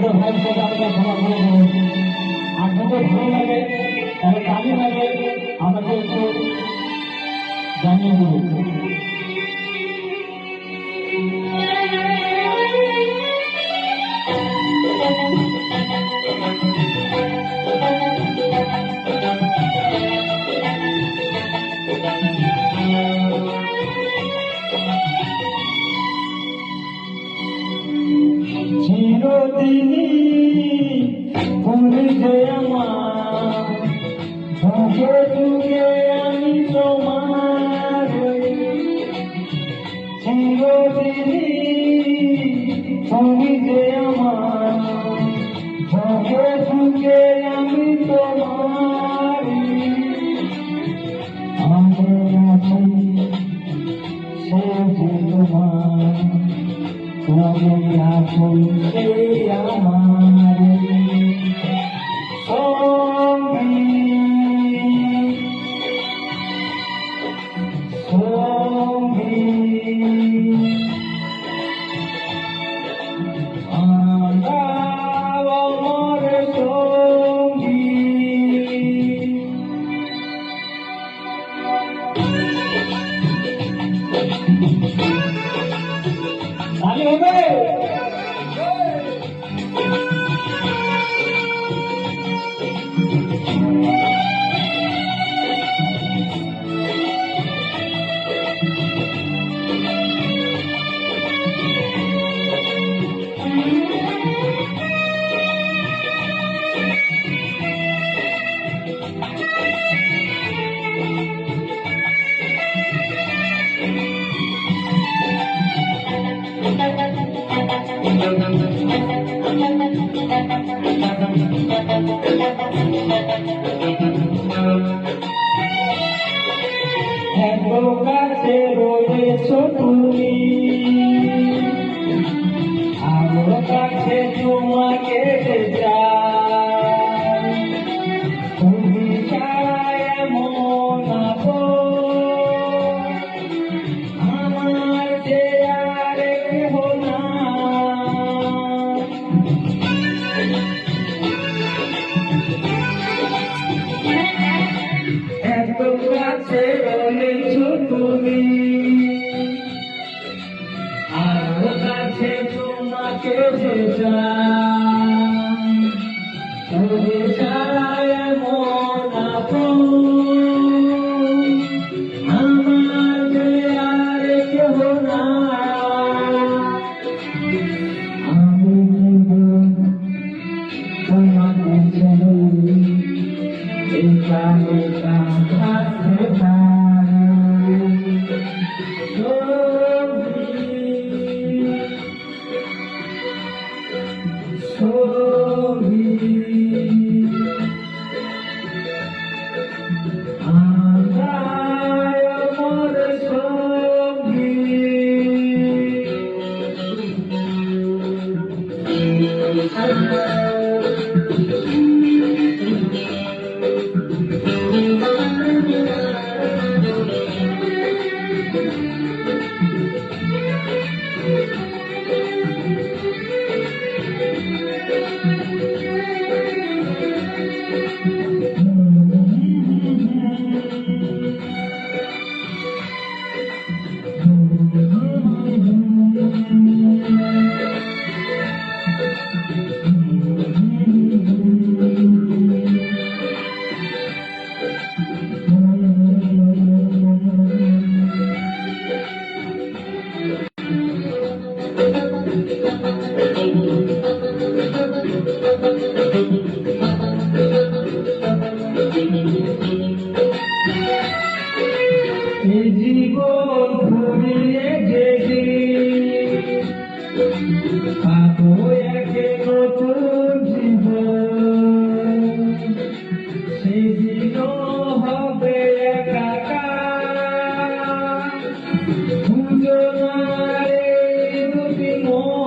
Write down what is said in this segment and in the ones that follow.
আমাদের ভাই সাথে আপনারা ক্ষমা করে দেবেন। আর যদি ভালো লাগে তাহলে কাজে লাগে আমাকে একটু জানিয়ে দেবেন। চিরদিনই তুমি যে আমার, যুগে যুগে আমি তোমার। চিরদিনই তুমি যে আমার, যুগে যুগে আমি তোমার। আমি আছি সে যে তোমার, তুমি আছো সে আমার সঙ্গী সঙ্গী। আমরা আমার সঙ্গী। তাহলে হবে এত কাছে রয়েছো তুমি, আরো কাছে তোমাকে চাই। তুমি ছাড়া এমন আপন আমার যে আর কেহ নাই। এত কাছে রয়েছো তুমি, আরো কাছে তোমাকে যে চাই। তুমি ছাড়া এমন আপন আমার যে আর কেহ নাই। আমি তোমাকে চাই, একা একা থাকতে পারি। সঙ্গী আমরা আমার সঙ্গী। জীবন ঘুরিয়ে যেদিন পাবো একে নতুন জীবন, সেদিনও হবে একাকার দুজনার এই দুটি মন।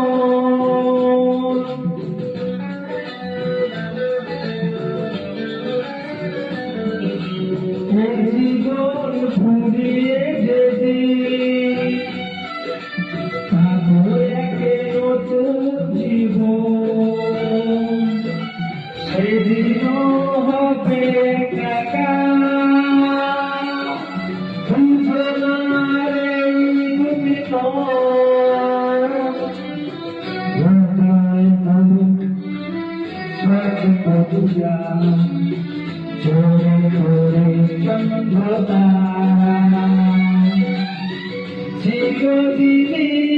জীবন ঘুরিয়ে যেদিন পাবো একে নতুন জীবন, পূজা চোরে চোরে চন্দ্রতা চিরদিনই